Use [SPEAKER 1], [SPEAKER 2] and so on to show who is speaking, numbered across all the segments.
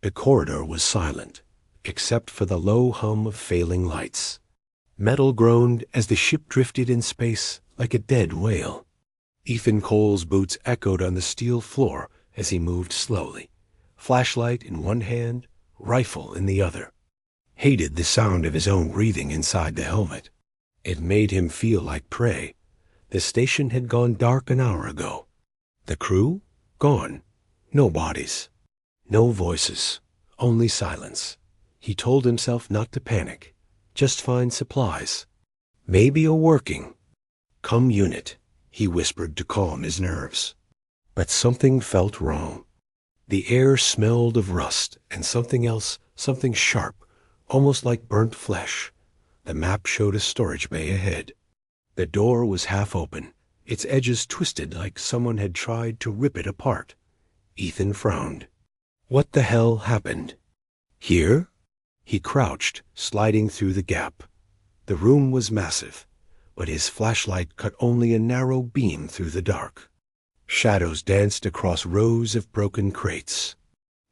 [SPEAKER 1] The corridor was silent, except for the low hum of failing lights. Metal groaned as the ship drifted in space like a dead whale. Ethan Cole's boots echoed on the steel floor as he moved slowly, flashlight in one hand, rifle in the other. Hated the sound of his own breathing inside the helmet. It made him feel like prey. The station had gone dark an hour ago. The crew? Gone. No bodies. No voices. Only silence. He told himself not to panic. Just find supplies. Maybe a working. Come unit, he whispered to calm his nerves. But something felt wrong. The air smelled of rust and something else, something sharp, almost like burnt flesh. The map showed a storage bay ahead. The door was half open, its edges twisted like someone had tried to rip it apart. Ethan frowned. What the hell happened? Here? He crouched, sliding through the gap. The room was massive, but his flashlight cut only a narrow beam through the dark. Shadows danced across rows of broken crates.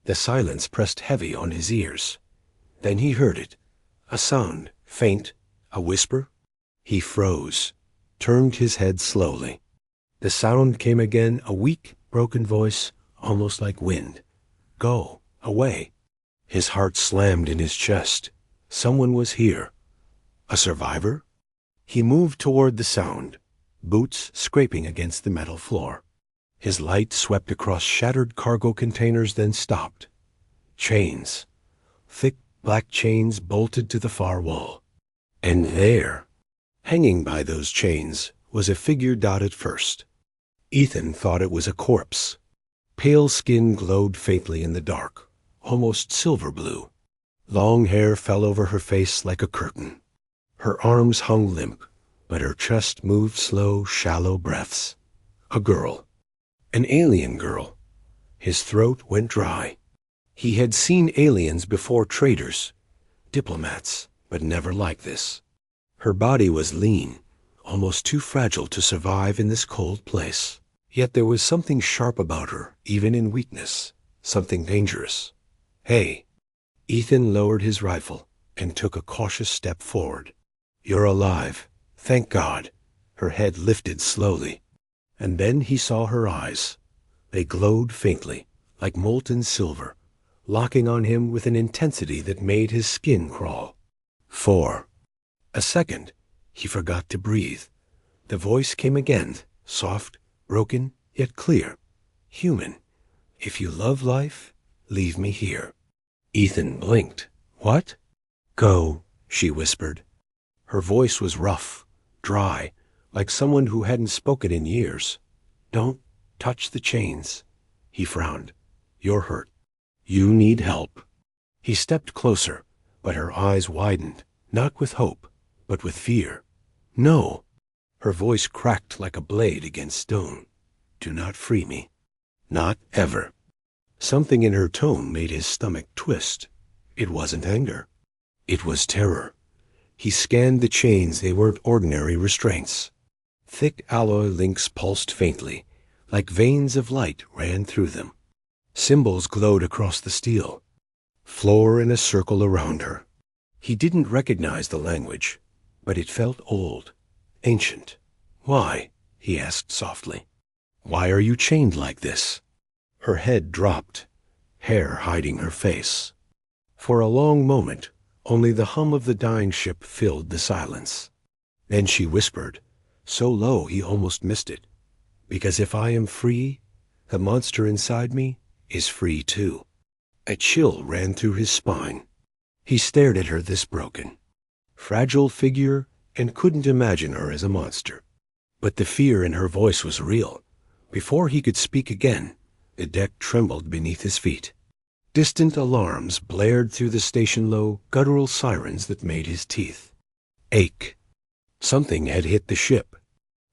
[SPEAKER 1] The silence pressed heavy on his ears. Then he heard it. A sound, faint, a whisper. He froze, turned his head slowly. The sound came again, a weak, broken voice, almost like wind. Go, away. His heart slammed in his chest. Someone was here. A survivor? He moved toward the sound, boots scraping against the metal floor. His light swept across shattered cargo containers, then stopped. Chains. Thick black chains bolted to the far wall. And there, hanging by those chains, was a figure dotted first. Ethan thought it was a corpse. Pale skin glowed faintly in the dark, almost silver blue. Long hair fell over her face like a curtain. Her arms hung limp, but her chest moved slow, shallow breaths. A girl. An alien girl. His throat went dry. He had seen aliens before, traders, diplomats, but never like this. Her body was lean, almost too fragile to survive in this cold place. Yet there was something sharp about her, even in weakness, something dangerous. Hey. Ethan lowered his rifle and took a cautious step forward. You're alive. Thank God. Her head lifted slowly. And then he saw her eyes. They glowed faintly, like molten silver, locking on him with an intensity that made his skin crawl. 4. A second, he forgot to breathe. The voice came again, soft, broken, yet clear. Human. If you love life, leave me here. Ethan blinked. What? Go, she whispered. Her voice was rough, dry, like someone who hadn't spoken in years. Don't touch the chains. He frowned. You're hurt. You need help. He stepped closer, but her eyes widened, not with hope, but with fear. No. Her voice cracked like a blade against stone. Do not free me. Not ever. Something in her tone made his stomach twist. It wasn't anger. It was terror. He scanned the chains. They weren't ordinary restraints. Thick alloy links pulsed faintly, like veins of light ran through them. Symbols glowed across the steel. Floor in a circle around her. He didn't recognize the language, but it felt old, ancient. Why? He asked softly. Why are you chained like this? Her head dropped, hair hiding her face. For a long moment, only the hum of the dying ship filled the silence. Then she whispered, so low he almost missed it. Because if I am free, the monster inside me is free too. A chill ran through his spine. He stared at her this broken, fragile figure and couldn't imagine her as a monster. But the fear in her voice was real. Before he could speak again, the deck trembled beneath his feet. Distant alarms blared through the station, low, guttural sirens that made his teeth ache. Something had hit the ship.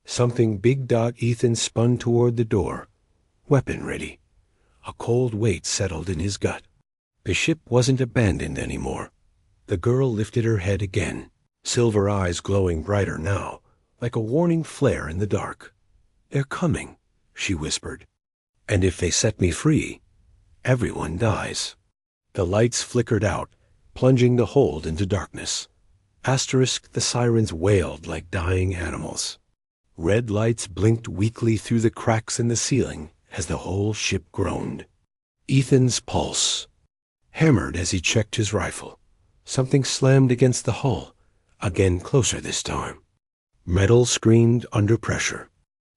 [SPEAKER 1] Something big. Ethan spun toward the door, weapon ready. A cold weight settled in his gut. The ship wasn't abandoned anymore. The girl lifted her head again, silver eyes glowing brighter now, like a warning flare in the dark. They're coming, she whispered. And if they set me free, everyone dies. The lights flickered out, plunging the hold into darkness. Asterisk, the sirens wailed like dying animals. Red lights blinked weakly through the cracks in the ceiling as the whole ship groaned. Ethan's pulse hammered as he checked his rifle. Something slammed against the hull, again closer this time. Metal screamed under pressure.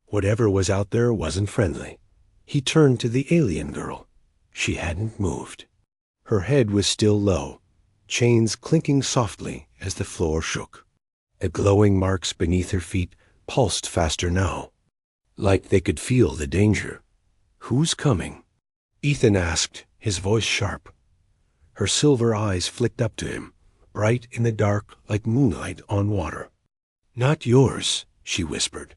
[SPEAKER 1] Whatever was out there wasn't friendly. He turned to the alien girl. She hadn't moved. Her head was still low, chains clinking softly as the floor shook. The glowing marks beneath her feet pulsed faster now, like they could feel the danger. "Who's coming?" Ethan asked, his voice sharp. Her silver eyes flicked up to him, bright in the dark like moonlight on water. "Not yours," she whispered.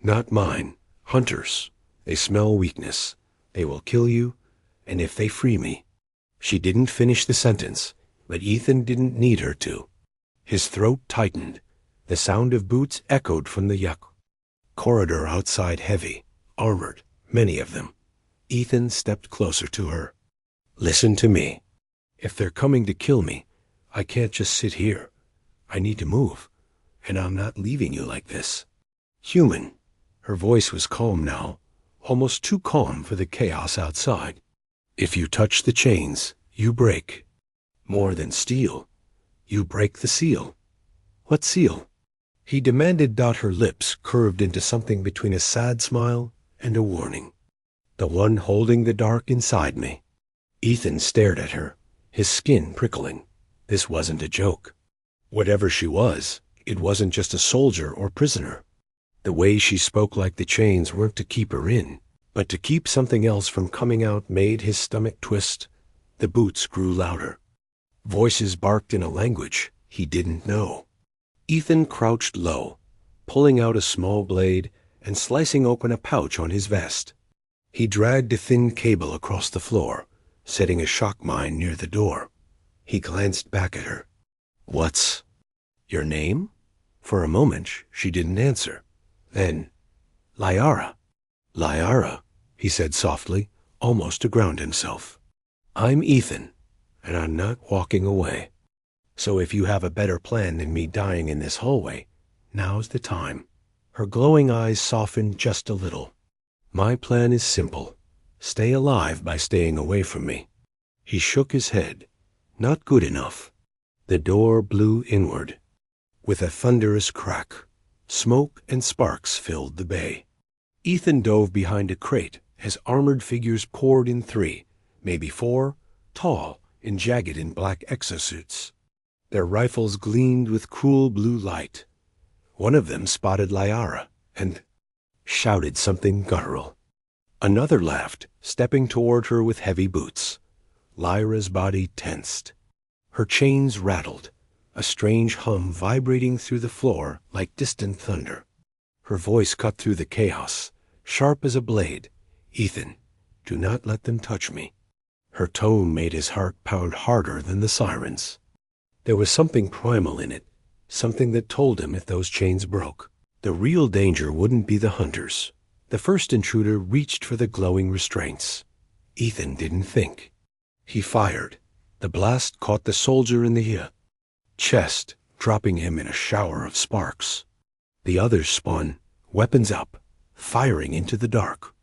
[SPEAKER 1] "Not mine. Hunters. They smell weakness. They will kill you, and if they free me." She didn't finish the sentence, but Ethan didn't need her to. His throat tightened. The sound of boots echoed from the yuck. Corridor outside heavy, armored, many of them. Ethan stepped closer to her. "Listen to me. If they're coming to kill me, I can't just sit here. I need to move, and I'm not leaving you like this. Human." Her voice was calm now, almost too calm for the chaos outside. "If you touch the chains, you break. More than steel. You break the seal." "What seal?" he demanded. Her lips curved into something between a sad smile and a warning. "The one holding the dark inside me." Ethan stared at her, his skin prickling. This wasn't a joke. Whatever she was, it wasn't just a soldier or prisoner. The way she spoke like the chains weren't to keep her in, but to keep something else from coming out made his stomach twist. The boots grew louder. Voices barked in a language he didn't know. Ethan crouched low, pulling out a small blade and slicing open a pouch on his vest. He dragged a thin cable across the floor, setting a shock mine near the door. He glanced back at her. "What's your name?" For a moment, she didn't answer. Then, "Liara." "Liara," he said softly, almost to ground himself. "I'm Ethan, and I'm not walking away. So if you have a better plan than me dying in this hallway, now's the time." Her glowing eyes softened just a little. "My plan is simple. Stay alive by staying away from me." He shook his head. "Not good enough." The door blew inward. With a thunderous crack, smoke and sparks filled the bay. Ethan dove behind a crate as armored figures poured in 3, maybe 4, tall and jagged in black exosuits. Their rifles gleamed with cruel blue light. One of them spotted Liara and shouted something guttural. Another laughed, stepping toward her with heavy boots. Lyra's body tensed. Her chains rattled, a strange hum vibrating through the floor like distant thunder. Her voice cut through the chaos, sharp as a blade. "Ethan, do not let them touch me." Her tone made his heart pound harder than the sirens. There was something primal in it, something that told him if those chains broke, the real danger wouldn't be the hunters. The first intruder reached for the glowing restraints. Ethan didn't think. He fired. The blast caught the soldier in the chest, dropping him in a shower of sparks. The others spun, weapons up, firing into the dark.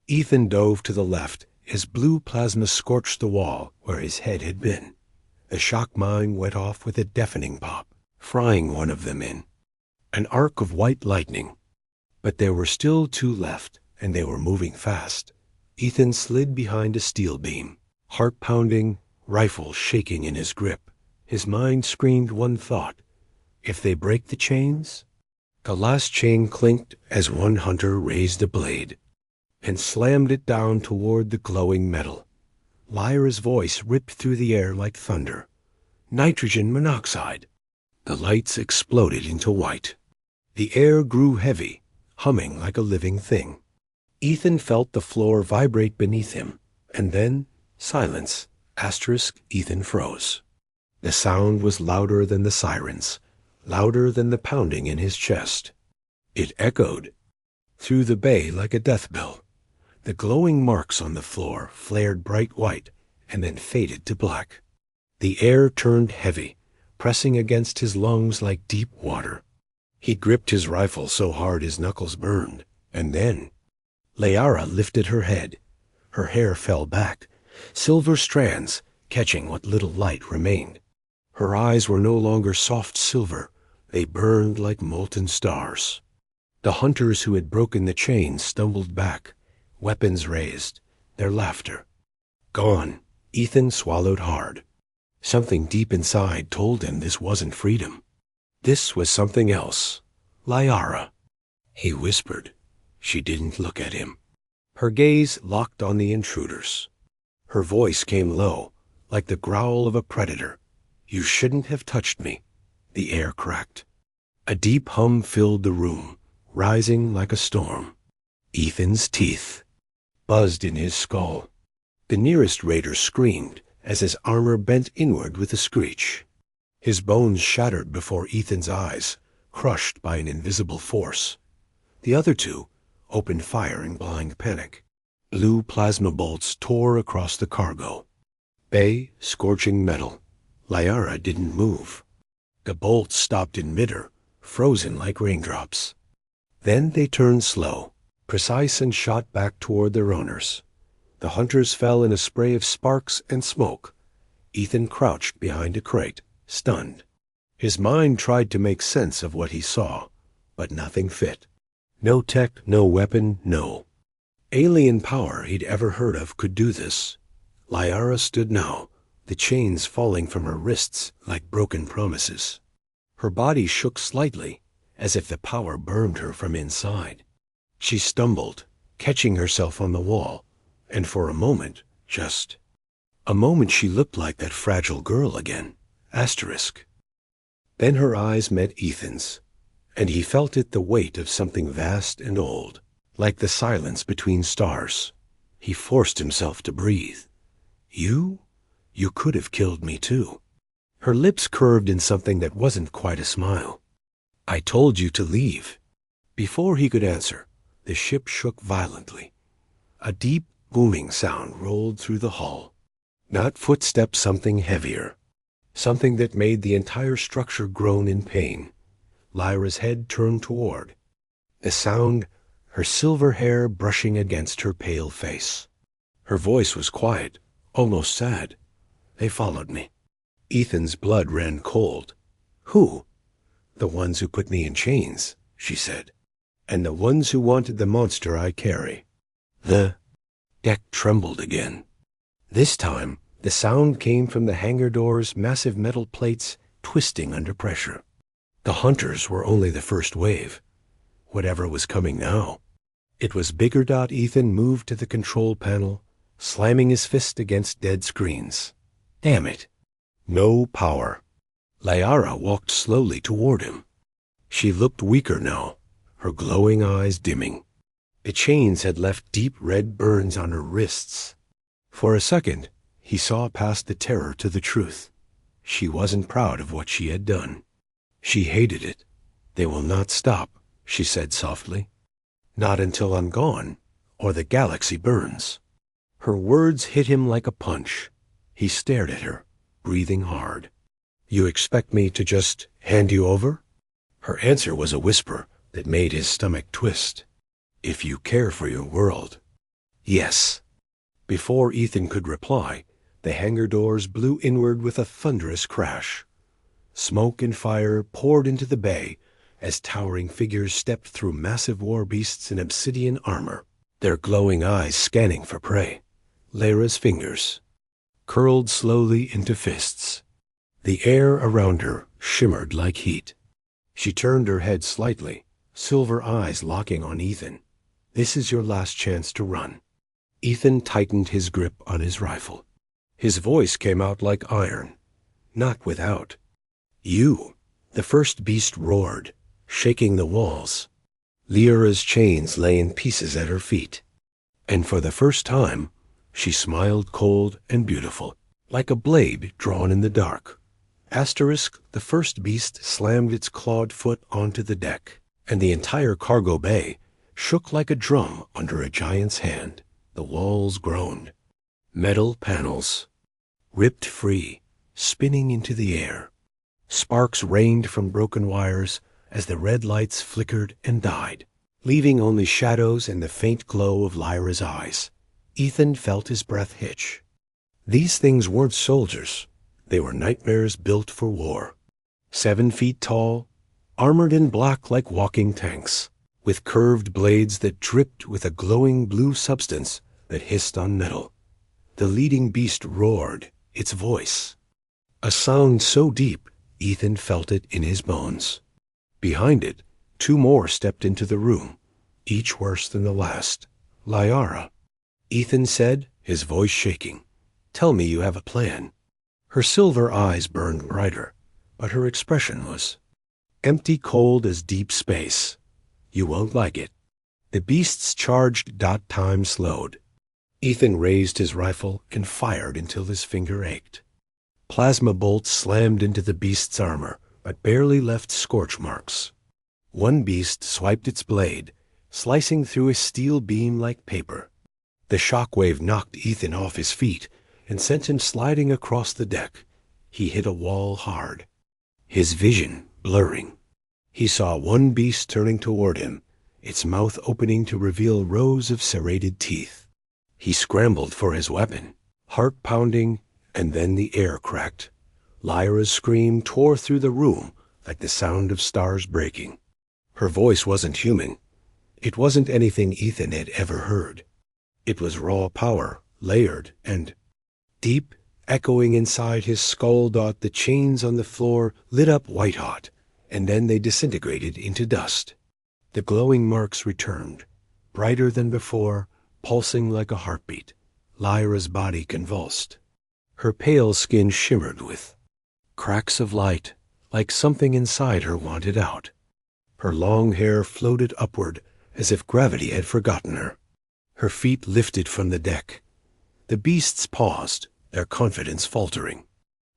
[SPEAKER 1] Ethan dove to the left as blue plasma scorched the wall where his head had been. The shock mine went off with a deafening pop, frying one of them in. An arc of white lightning. But there were still 2 left, and they were moving fast. Ethan slid behind a steel beam, heart pounding, rifle shaking in his grip. His mind screamed one thought: if they break the chains? The last chain clinked as one hunter raised a blade and slammed it down toward the glowing metal. Lyra's voice ripped through the air like thunder. "Nitrogen monoxide!" The lights exploded into white. The air grew heavy, humming like a living thing. Ethan felt the floor vibrate beneath him, and then silence. Ethan froze. The sound was louder than the sirens, louder than the pounding in his chest. It echoed through the bay like a death bell. The glowing marks on the floor flared bright white and then faded to black. The air turned heavy, pressing against his lungs like deep water. He gripped his rifle so hard his knuckles burned, and then Liara lifted her head. Her hair fell back, silver strands catching what little light remained. Her eyes were no longer soft silver. They burned like molten stars. The hunters who had broken the chain stumbled back, weapons raised, their laughter. Gone. Ethan swallowed hard. Something deep inside told him this wasn't freedom. This was something else. Liara. He whispered. She didn't look at him. Her gaze locked on the intruders. Her voice came low, like the growl of a predator. You shouldn't have touched me. The air cracked. A deep hum filled the room, rising like a storm. Ethan's teeth buzzed in his skull. The nearest raider screamed as his armor bent inward with a screech. His bones shattered before Ethan's eyes, crushed by an invisible force. The other two opened fire in blind panic. Blue plasma bolts tore across the cargo. Bay, scorching metal. Liara didn't move. The bolts stopped in midair, frozen like raindrops. Then they turned slow, precise, and shot back toward their owners. The hunters fell in a spray of sparks and smoke. Ethan crouched behind a crate, stunned. His mind tried to make sense of what he saw, but nothing fit. No tech, no weapon, no alien power he'd ever heard of could do this. Liara stood now, the chains falling from her wrists like broken promises. Her body shook slightly, as if the power burned her from inside. She stumbled, catching herself on the wall, and for a moment, just a moment, she looked like that fragile girl again. Asterisk. Then her eyes met Ethan's, and he felt it, the weight of something vast and old, like the silence between stars. He forced himself to breathe. You could have killed me too. Her lips curved in something that wasn't quite a smile. I told you to leave. Before he could answer, the ship shook violently. A deep, booming sound rolled through the hull. Not footsteps, something heavier. Something that made the entire structure groan in pain. Lyra's head turned toward. The sound, her silver hair brushing against her pale face. Her voice was quiet, almost sad. They followed me. Ethan's blood ran cold. Who? The ones who put me in chains, she said. And the ones who wanted the monster I carry. The deck trembled again. This time, the sound came from the hangar doors, massive metal plates twisting under pressure. The hunters were only the first wave. Whatever was coming now. It was bigger. Ethan moved to the control panel, slamming his fist against dead screens. Damn it. No power. Liara walked slowly toward him. She looked weaker now, her glowing eyes dimming. The chains had left deep red burns on her wrists. For a second, he saw past the terror to the truth. She wasn't proud of what she had done. She hated it. They will not stop, she said softly. Not until I'm gone, or the galaxy burns. Her words hit him like a punch. He stared at her, breathing hard. You expect me to just hand you over? Her answer was a whisper that made his stomach twist. If you care for your world. Yes. Before Ethan could reply, the hangar doors blew inward with a thunderous crash. Smoke and fire poured into the bay as towering figures stepped through massive war beasts in obsidian armor, their glowing eyes scanning for prey. Lyra's fingers curled slowly into fists. The air around her shimmered like heat. She turned her head slightly, silver eyes locking on Ethan. This is your last chance to run. Ethan tightened his grip on his rifle. His voice came out like iron. Not without. You. The first beast roared, shaking the walls. Lyra's chains lay in pieces at her feet. And for the first time, she smiled cold and beautiful, like a blade drawn in the dark. Asterisk, the first beast slammed its clawed foot onto the deck, and the entire cargo bay shook like a drum under a giant's hand. The walls groaned. Metal panels, ripped free, spinning into the air. Sparks rained from broken wires as the red lights flickered and died, leaving only shadows and the faint glow of Lyra's eyes. Ethan felt his breath hitch. These things weren't soldiers. They were nightmares built for war. 7 feet tall, armored in black like walking tanks, with curved blades that dripped with a glowing blue substance that hissed on metal. The leading beast roared, its voice. A sound so deep, Ethan felt it in his bones. Behind it, 2 more stepped into the room, each worse than the last. Lyra. Ethan said, his voice shaking, "Tell me you have a plan." Her silver eyes burned brighter, but her expression was empty, cold as deep space. "You won't like it." The beasts charged. Time slowed. Ethan raised his rifle and fired until his finger ached. Plasma bolts slammed into the beast's armor, but barely left scorch marks. One beast swiped its blade, slicing through a steel beam like paper. The shockwave knocked Ethan off his feet and sent him sliding across the deck. He hit a wall hard, his vision blurring. He saw one beast turning toward him, its mouth opening to reveal rows of serrated teeth. He scrambled for his weapon, heart pounding, and then the air cracked. Lyra's scream tore through the room like the sound of stars breaking. Her voice wasn't human. It wasn't anything Ethan had ever heard. It was raw power, layered and deep, echoing inside his skull. The chains on the floor lit up white-hot, and then they disintegrated into dust. The glowing marks returned, brighter than before, pulsing like a heartbeat. Lyra's body convulsed. Her pale skin shimmered with cracks of light, like something inside her wanted out. Her long hair floated upward as if gravity had forgotten her. Her feet lifted from the deck. The beasts paused, their confidence faltering.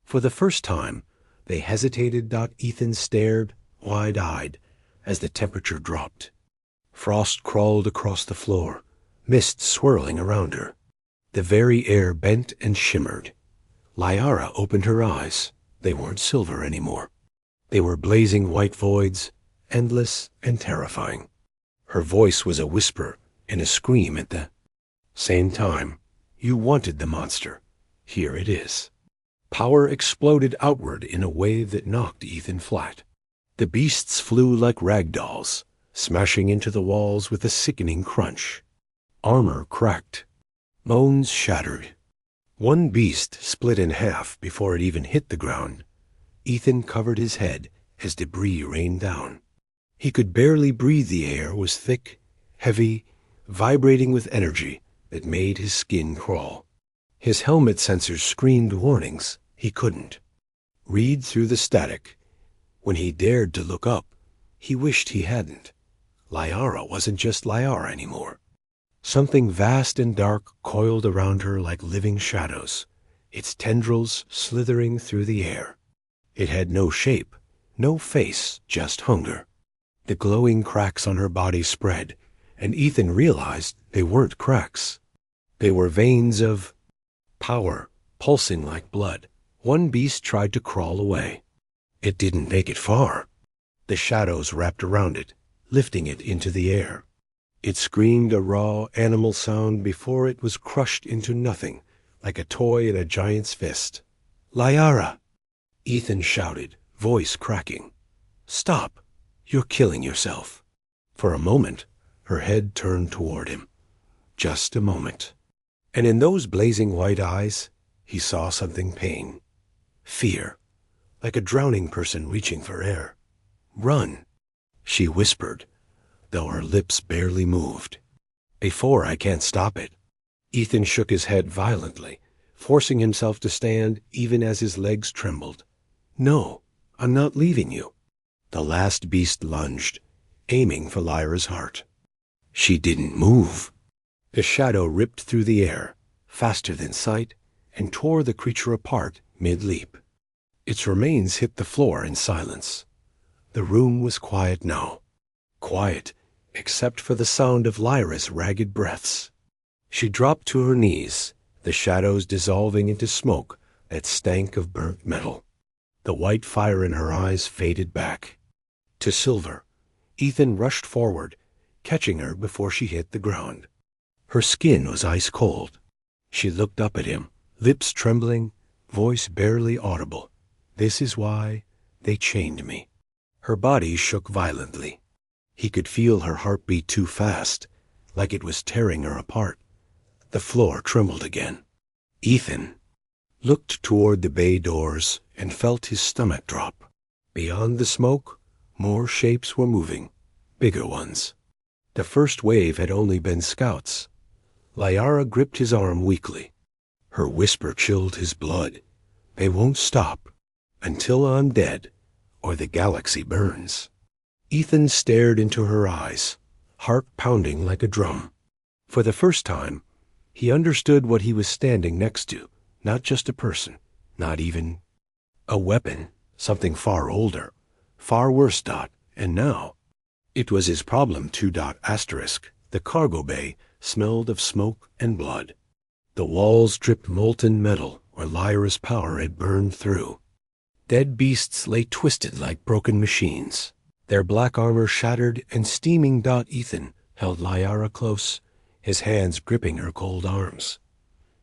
[SPEAKER 1] For the first time, they hesitated. Ethan stared, wide-eyed, as the temperature dropped. Frost crawled across the floor, mist swirling around her. The very air bent and shimmered. Lyra opened her eyes. They weren't silver anymore. They were blazing white voids, endless and terrifying. Her voice was a whisper and a scream at the same time. You wanted the monster. Here it is. Power exploded outward in a wave that knocked Ethan flat. The beasts flew like rag dolls, smashing into the walls with a sickening crunch. Armor cracked. Bones shattered. One beast split in half before it even hit the ground. Ethan covered his head as debris rained down. He could barely breathe. The air was thick, heavy, vibrating with energy that made his skin crawl. His helmet sensors screamed warnings. He couldn't read through the static. When he dared to look up, he wished he hadn't. Lyra wasn't just Lyra anymore. Something vast and dark coiled around her like living shadows, its tendrils slithering through the air. It had no shape, no face, just hunger. The glowing cracks on her body spread, and Ethan realized they weren't cracks. They were veins of power, pulsing like blood. One beast tried to crawl away. It didn't make it far. The shadows wrapped around it, lifting it into the air. It screamed a raw animal sound before it was crushed into nothing, like a toy in a giant's fist. "Lyra!" Ethan shouted, voice cracking. "Stop! You're killing yourself." For a moment, her head turned toward him. Just a moment. And in those blazing white eyes, he saw something pain. Fear, like a drowning person reaching for air. "Run," she whispered, though her lips barely moved. "Before I can't stop it." Ethan shook his head violently, forcing himself to stand even as his legs trembled. "No, I'm not leaving you." The last beast lunged, aiming for Lyra's heart. She didn't move. The shadow ripped through the air, faster than sight, and tore the creature apart mid-leap. Its remains hit the floor in silence. The room was quiet now. Quiet, except for the sound of Lyra's ragged breaths. She dropped to her knees, the shadows dissolving into smoke that stank of burnt metal. The white fire in her eyes faded back to silver. Ethan rushed forward, catching her before she hit the ground. Her skin was ice cold. She looked up at him, lips trembling, voice barely audible. "This is why they chained me." Her body shook violently. He could feel her heartbeat too fast, like it was tearing her apart. The floor trembled again. Ethan looked toward the bay doors and felt his stomach drop. Beyond the smoke, more shapes were moving, bigger ones. The first wave had only been scouts. Liara gripped his arm weakly. Her whisper chilled his blood. "They won't stop until I'm dead or the galaxy burns." Ethan stared into her eyes, heart pounding like a drum. For the first time, he understood what he was standing next to, not just a person, not even a weapon, something far older, far worse. And now, it was his problem. Asterisk. The cargo bay smelled of smoke and blood. The walls dripped molten metal where Lyra's power had burned through. Dead beasts lay twisted like broken machines, their black armor shattered and steaming. Ethan held Lyra close, his hands gripping her cold arms.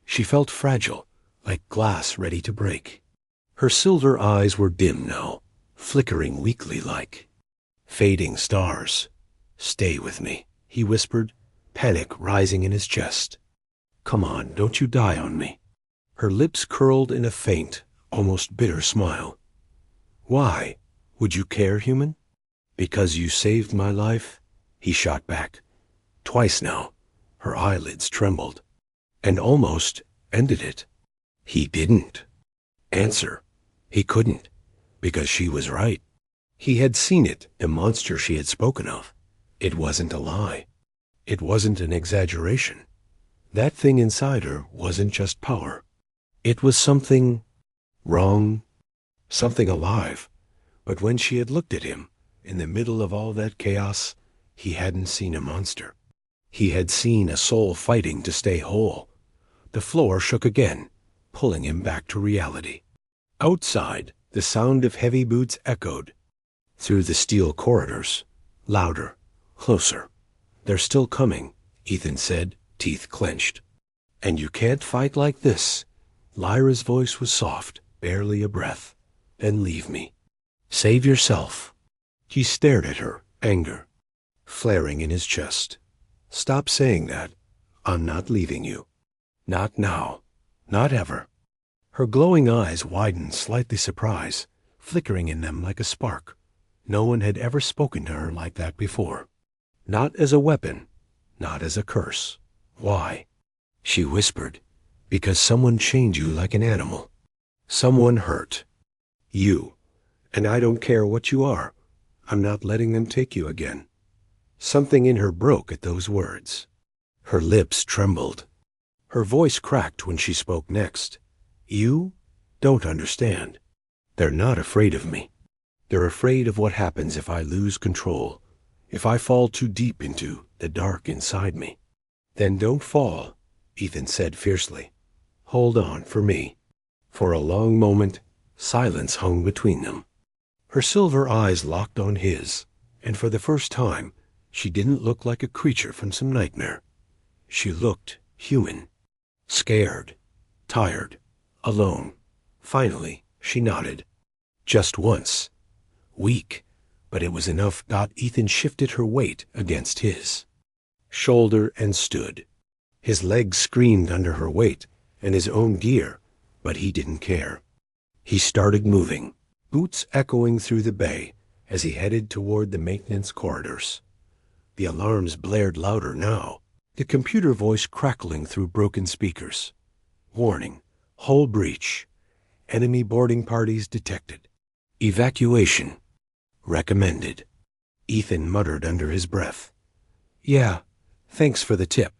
[SPEAKER 1] She felt fragile, like glass ready to break. Her silver eyes were dim now, flickering weakly like fading stars. "Stay with me," he whispered, panic rising in his chest. "Come on, don't you die on me." Her lips curled in a faint, almost bitter smile. "Why? Would you care, human?" "Because you saved my life," he shot back. "Twice now." Her eyelids trembled. "And almost ended it." He didn't answer. He couldn't, because she was right. He had seen it, the monster she had spoken of. It wasn't a lie. It wasn't an exaggeration. That thing inside her wasn't just power. It was something wrong, something alive. But when she had looked at him, in the middle of all that chaos, he hadn't seen a monster. He had seen a soul fighting to stay whole. The floor shook again, pulling him back to reality. Outside, the sound of heavy boots echoed through the steel corridors, louder, closer. "They're still coming," Ethan said, teeth clenched. "And you can't fight like this." Lyra's voice was soft, barely a breath. "Then leave me. Save yourself." He stared at her, anger flaring in his chest. "Stop saying that. I'm not leaving you. Not now. Not ever." Her glowing eyes widened, slightly surprised, flickering in them like a spark. No one had ever spoken to her like that before. Not as a weapon, not as a curse. "Why?" she whispered. "Because someone chained you like an animal. Someone hurt you. And I don't care what you are. I'm not letting them take you again." Something in her broke at those words. Her lips trembled. Her voice cracked when she spoke next. "You don't understand. They're not afraid of me. They're afraid of what happens if I lose control, if I fall too deep into the dark inside me." "Then don't fall," Ethan said fiercely. "Hold on for me." For a long moment, silence hung between them. Her silver eyes locked on his, and for the first time, she didn't look like a creature from some nightmare. She looked human, scared, tired, alone. Finally, she nodded. Just once. Weak, but it was enough. Ethan shifted her weight against his shoulder and stood. His legs screamed under her weight and his own gear, but he didn't care. He started moving, boots echoing through the bay as he headed toward the maintenance corridors. The alarms blared louder now, the computer voice crackling through broken speakers. "Warning, hull breach. Enemy boarding parties detected. Evacuation recommended." Ethan muttered under his breath. "Yeah, thanks for the tip."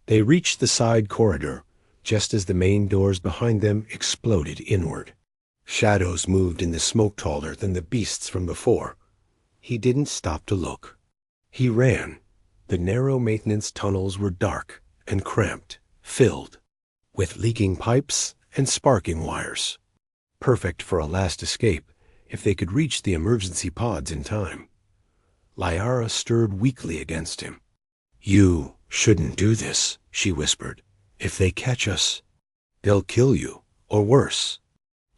[SPEAKER 1] They reached the side corridor just as the main doors behind them exploded inward. Shadows moved in the smoke taller than the beasts from before. He didn't stop to look. He ran. The narrow maintenance tunnels were dark and cramped, filled with leaking pipes and sparking wires. Perfect for a last escape if they could reach the emergency pods in time. Liara stirred weakly against him. "You shouldn't do this," she whispered. "If they catch us, they'll kill you, or worse."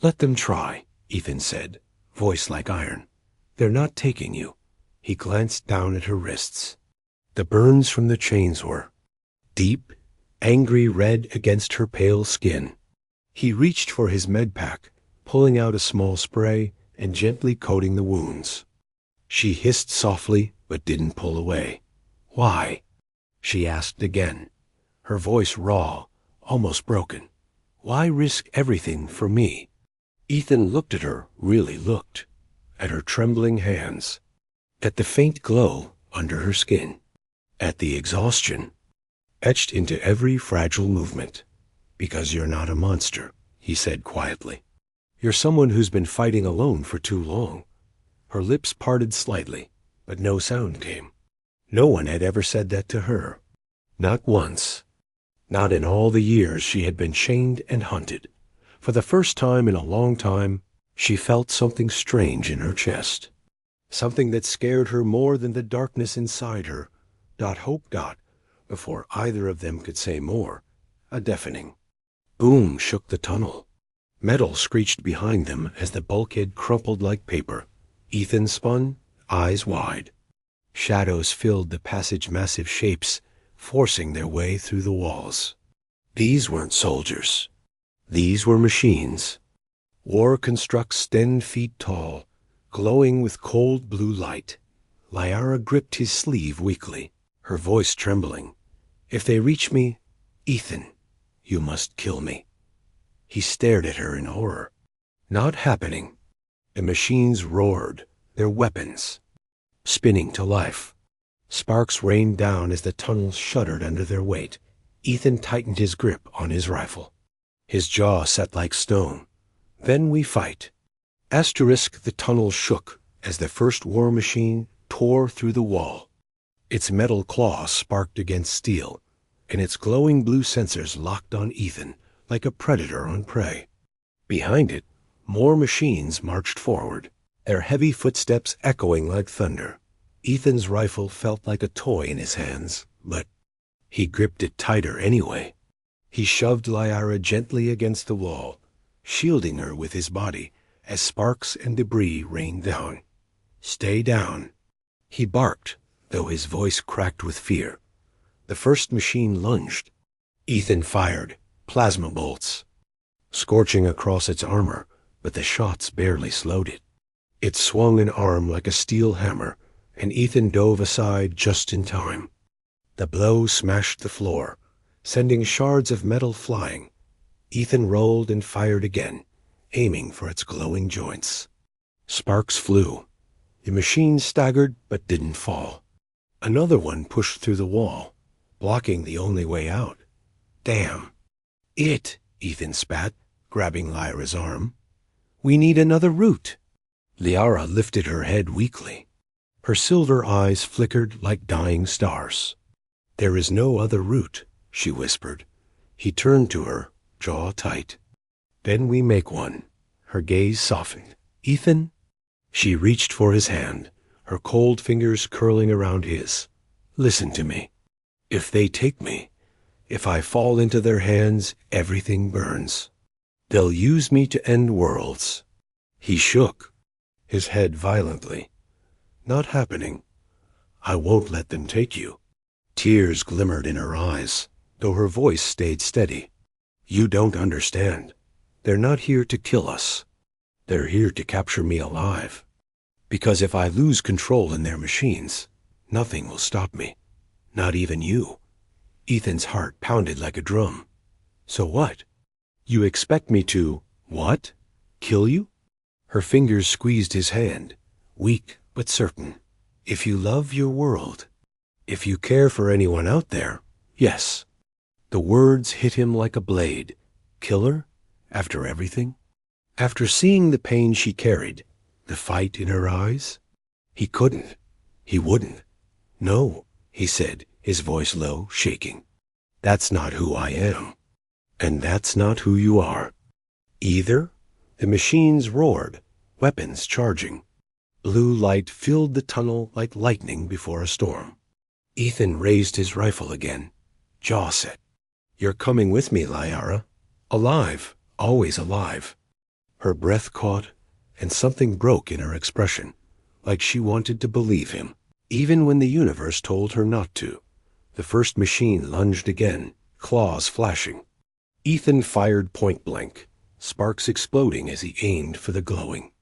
[SPEAKER 1] "Let them try," Ethan said, voice like iron. "They're not taking you." He glanced down at her wrists. The burns from the chains were deep, angry red against her pale skin. He reached for his med pack, pulling out a small spray and gently coating the wounds. She hissed softly, but didn't pull away. "Why?" she asked again, her voice raw, almost broken. "Why risk everything for me?" Ethan looked at her, really looked, at her trembling hands, at the faint glow under her skin, at the exhaustion etched into every fragile movement. "Because you're not a monster," he said quietly. "You're someone who's been fighting alone for too long." Her lips parted slightly, but no sound came. No one had ever said that to her. Not once. Not in all the years she had been chained and hunted. For the first time in a long time, she felt something strange in her chest. Something that scared her more than the darkness inside her. Hope, before either of them could say more, a deafening boom shook the tunnel. Metal screeched behind them as the bulkhead crumpled like paper. Ethan spun, eyes wide. Shadows filled the passage, massive shapes, forcing their way through the walls. These weren't soldiers. These were machines. War constructs 10 feet tall, glowing with cold blue light. Liara gripped his sleeve weakly, her voice trembling. "If they reach me, Ethan, you must kill me." He stared at her in horror. Not happening. The machines roared, their weapons spinning to life. Sparks rained down as the tunnels shuddered under their weight. Ethan tightened his grip on his rifle. His jaw set like stone. "Then we fight." The tunnel shook as the first war machine tore through the wall. Its metal claw sparked against steel, and its glowing blue sensors locked on Ethan like a predator on prey. Behind it, more machines marched forward, their heavy footsteps echoing like thunder. Ethan's rifle felt like a toy in his hands, but he gripped it tighter anyway. He shoved Liara gently against the wall, shielding her with his body as sparks and debris rained down. "Stay down." He barked, though his voice cracked with fear. The first machine lunged. Ethan fired, plasma bolts, scorching across its armor, but the shots barely slowed it. It swung an arm like a steel hammer, and Ethan dove aside just in time. The blow smashed the floor, sending shards of metal flying. Ethan rolled and fired again, aiming for its glowing joints. Sparks flew. The machine staggered but didn't fall. Another one pushed through the wall, blocking the only way out. "Damn it," Ethan spat, grabbing Lyra's arm. "We need another route." Liara lifted her head weakly. Her silver eyes flickered like dying stars. "There is no other route," she whispered. He turned to her, jaw tight. "Then we make one." Her gaze softened. "Ethan?" She reached for his hand, her cold fingers curling around his. "Listen to me. If they take me, if I fall into their hands, everything burns. They'll use me to end worlds." He shook, his head violently. "Not happening. I won't let them take you." Tears glimmered in her eyes, though her voice stayed steady. "You don't understand. They're not here to kill us. They're here to capture me alive. Because if I lose control in their machines, nothing will stop me. Not even you." Ethan's heart pounded like a drum. "So what? You expect me to, what? Kill you?" Her fingers squeezed his hand, weak but certain. "If you love your world, if you care for anyone out there, yes." The words hit him like a blade. Kill her? After everything? After seeing the pain she carried, the fight in her eyes? He couldn't. He wouldn't. "No," he said, his voice low, shaking. "That's not who I am. And that's not who you are." Either? The machines roared, weapons charging. Blue light filled the tunnel like lightning before a storm. Ethan raised his rifle again, jaw set. "You're coming with me, Lyara. Alive, always alive." Her breath caught, and something broke in her expression, like she wanted to believe him, even when the universe told her not to. The first machine lunged again, claws flashing. Ethan fired point blank, sparks exploding as he aimed for the glowing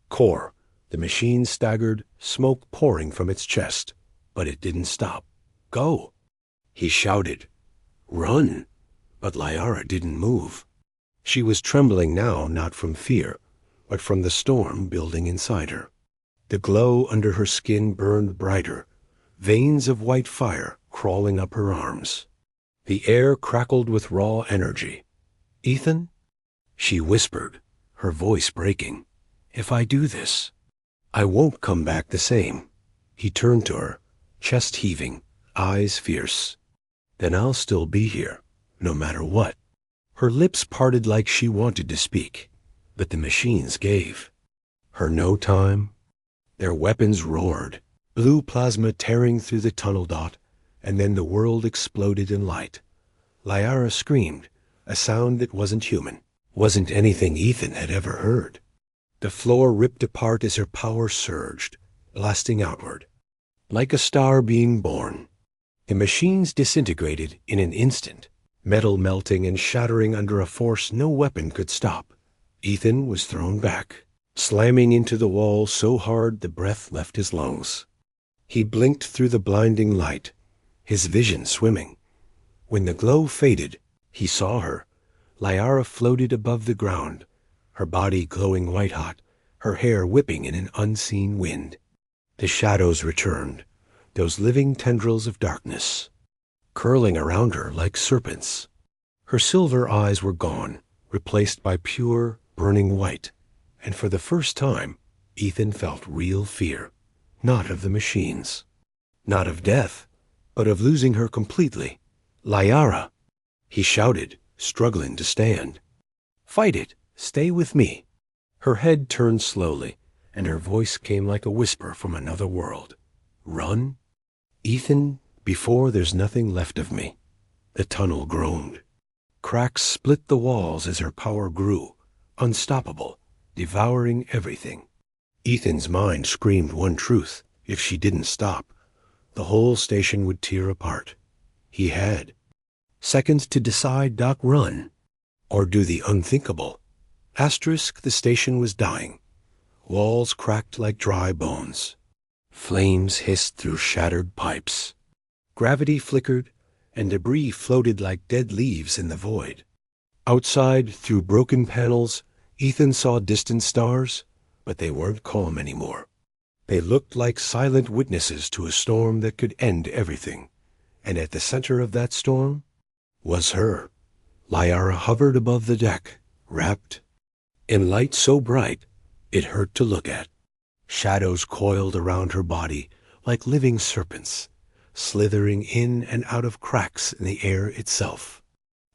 [SPEAKER 1] core. The machine staggered, smoke pouring from its chest, but it didn't stop. "Go!" He shouted. "Run!" But Lyara didn't move. She was trembling now, not from fear, but from the storm building inside her. The glow under her skin burned brighter, veins of white fire crawling up her arms. The air crackled with raw energy. "Ethan?" She whispered, her voice breaking. "If I do this, I won't come back the same." He turned to her, chest heaving, eyes fierce. "Then I'll still be here, no matter what." Her lips parted like she wanted to speak, but the machines gave her no time. Their weapons roared, blue plasma tearing through the tunnel dot, and then the world exploded in light. Lyara screamed, a sound that wasn't human, wasn't anything Ethan had ever heard. The floor ripped apart as her power surged, blasting outward, like a star being born. The machines disintegrated in an instant, metal melting and shattering under a force no weapon could stop. Ethan was thrown back, slamming into the wall so hard the breath left his lungs. He blinked through the blinding light, his vision swimming. When the glow faded, he saw her. Lyara floated above the ground, her body glowing white-hot, her hair whipping in an unseen wind. The shadows returned, those living tendrils of darkness, curling around her like serpents. Her silver eyes were gone, replaced by pure, burning white, and for the first time, Ethan felt real fear, not of the machines, not of death, but of losing her completely. "Lyara!" He shouted, struggling to stand. "Fight it! Stay with me!" Her head turned slowly, and her voice came like a whisper from another world. "Run?" "Ethan, before there's nothing left of me." The tunnel groaned. Cracks split the walls as her power grew, unstoppable, devouring everything. Ethan's mind screamed one truth: if she didn't stop, the whole station would tear apart. He had seconds to decide: Doc, run, or do the unthinkable. Asterisk, the station was dying. Walls cracked like dry bones. Flames hissed through shattered pipes. Gravity flickered, and debris floated like dead leaves in the void. Outside, through broken panels, Ethan saw distant stars, but they weren't calm anymore. They looked like silent witnesses to a storm that could end everything. And at the center of that storm was her. Lyara hovered above the deck, wrapped in light so bright it hurt to look at. Shadows coiled around her body like living serpents, slithering in and out of cracks in the air itself.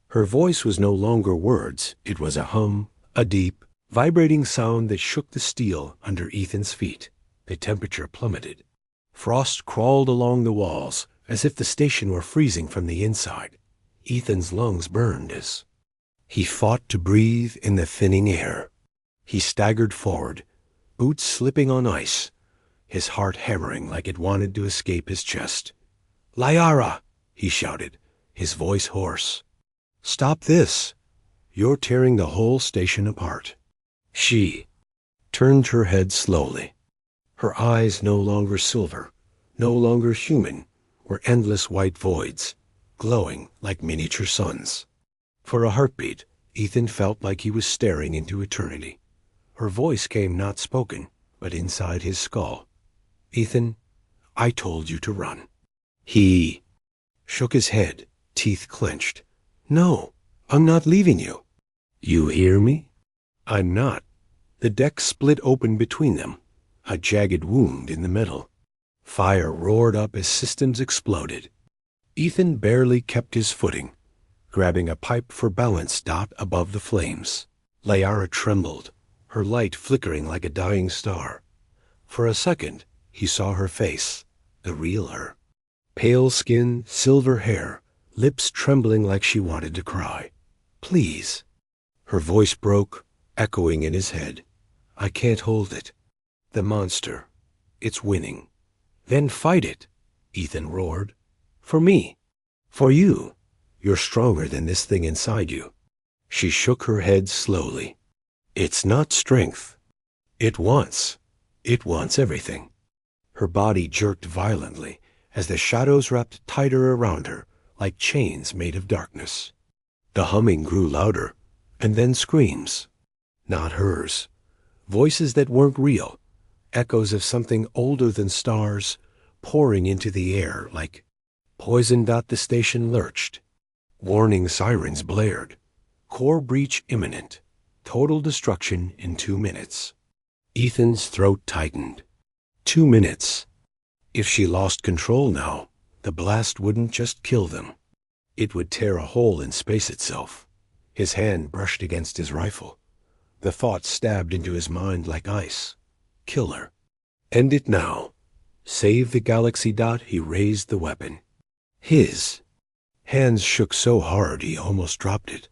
[SPEAKER 1] Her voice was no longer words, it was a hum, a deep, vibrating sound that shook the steel under Ethan's feet. The temperature plummeted. Frost crawled along the walls as if the station were freezing from the inside. Ethan's lungs burned as he fought to breathe in the thinning air. He staggered forward, boots slipping on ice, his heart hammering like it wanted to escape his chest. "Lyara!" he shouted, his voice hoarse. "Stop this! You're tearing the whole station apart." She turned her head slowly. Her eyes, no longer silver, no longer human, were endless white voids, glowing like miniature suns. For a heartbeat, Ethan felt like he was staring into eternity. Her voice came not spoken, but inside his skull. "Ethan, I told you to run." He shook his head, teeth clenched. "No, I'm not leaving you." "You hear me?" "I'm not." The deck split open between them, a jagged wound in the middle. Fire roared up as systems exploded. Ethan barely kept his footing, grabbing a pipe for balance above the flames. Liara trembled, her light flickering like a dying star. For a second, he saw her face, the real her. Pale skin, silver hair, lips trembling like she wanted to cry. "Please." Her voice broke, echoing in his head. "I can't hold it. The monster. It's winning." "Then fight it," Ethan roared. "For me. For you. You're stronger than this thing inside you." She shook her head slowly. "It's not strength. It wants everything." Her body jerked violently as the shadows wrapped tighter around her like chains made of darkness. The humming grew louder, and then screams. Not hers. Voices that weren't real, echoes of something older than stars, pouring into the air like poison. The station lurched. Warning sirens blared. Core breach imminent. Total destruction in 2 minutes. Ethan's throat tightened. 2 minutes. If she lost control now, the blast wouldn't just kill them. It would tear a hole in space itself. His hand brushed against his rifle. The thought stabbed into his mind like ice. Kill her. End it now. Save the galaxy. He raised the weapon. His hands shook so hard he almost dropped it.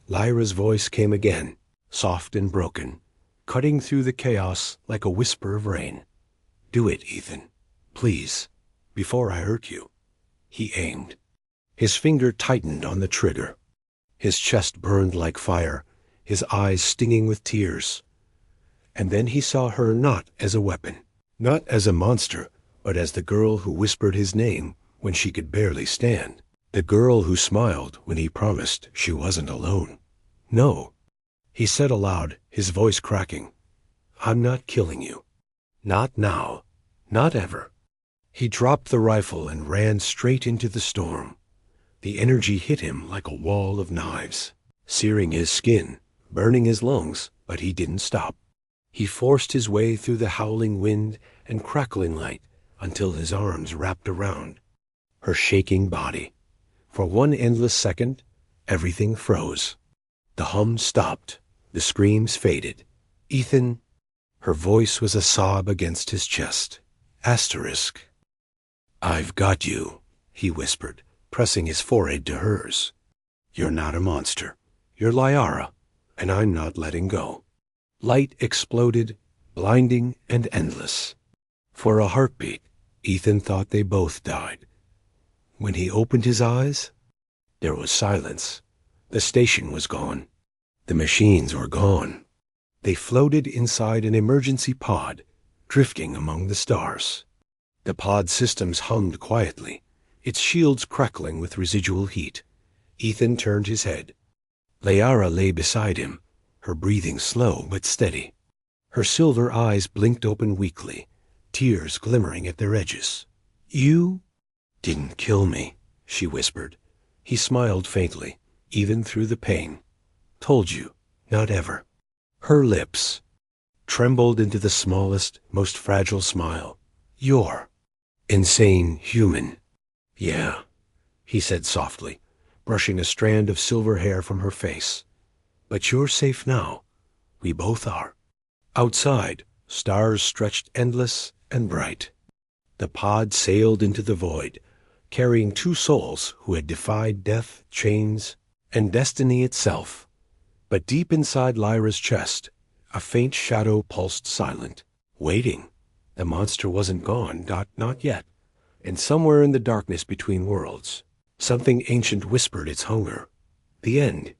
[SPEAKER 1] Lyra's voice came again, soft and broken, cutting through the chaos like a whisper of rain. "Do it, Ethan. Please, before I hurt you." He aimed. His finger tightened on the trigger. His chest burned like fire, his eyes stinging with tears. And then he saw her not as a weapon, not as a monster, but as the girl who whispered his name when she could barely stand. The girl who smiled when he promised she wasn't alone. "No," he said aloud, his voice cracking. "I'm not killing you. Not now. Not ever." He dropped the rifle and ran straight into the storm. The energy hit him like a wall of knives, searing his skin, burning his lungs, but he didn't stop. He forced his way through the howling wind and crackling light until his arms wrapped around her shaking body. For one endless second, everything froze. The hum stopped. The screams faded. "Ethan," her voice was a sob against his chest. Asterisk. "I've got you," he whispered, pressing his forehead to hers. "You're not a monster. You're Liara, and I'm not letting go." Light exploded, blinding and endless. For a heartbeat, Ethan thought they both died. When he opened his eyes, there was silence. The station was gone. The machines were gone. They floated inside an emergency pod, drifting among the stars. The pod systems hummed quietly, its shields crackling with residual heat. Ethan turned his head. Liara lay beside him, her breathing slow but steady. Her silver eyes blinked open weakly, tears glimmering at their edges. "You didn't kill me," she whispered. He smiled faintly, even through the pain. "Told you, not ever." Her lips trembled into the smallest, most fragile smile. "You're insane human." "Yeah," he said softly, brushing a strand of silver hair from her face. "But you're safe now. We both are." Outside, stars stretched endless and bright. The pod sailed into the void, carrying two souls who had defied death, chains, and destiny itself. But deep inside Lyra's chest, a faint shadow pulsed silent, waiting. The monster wasn't gone, not yet. And somewhere in the darkness between worlds, something ancient whispered its hunger. The end.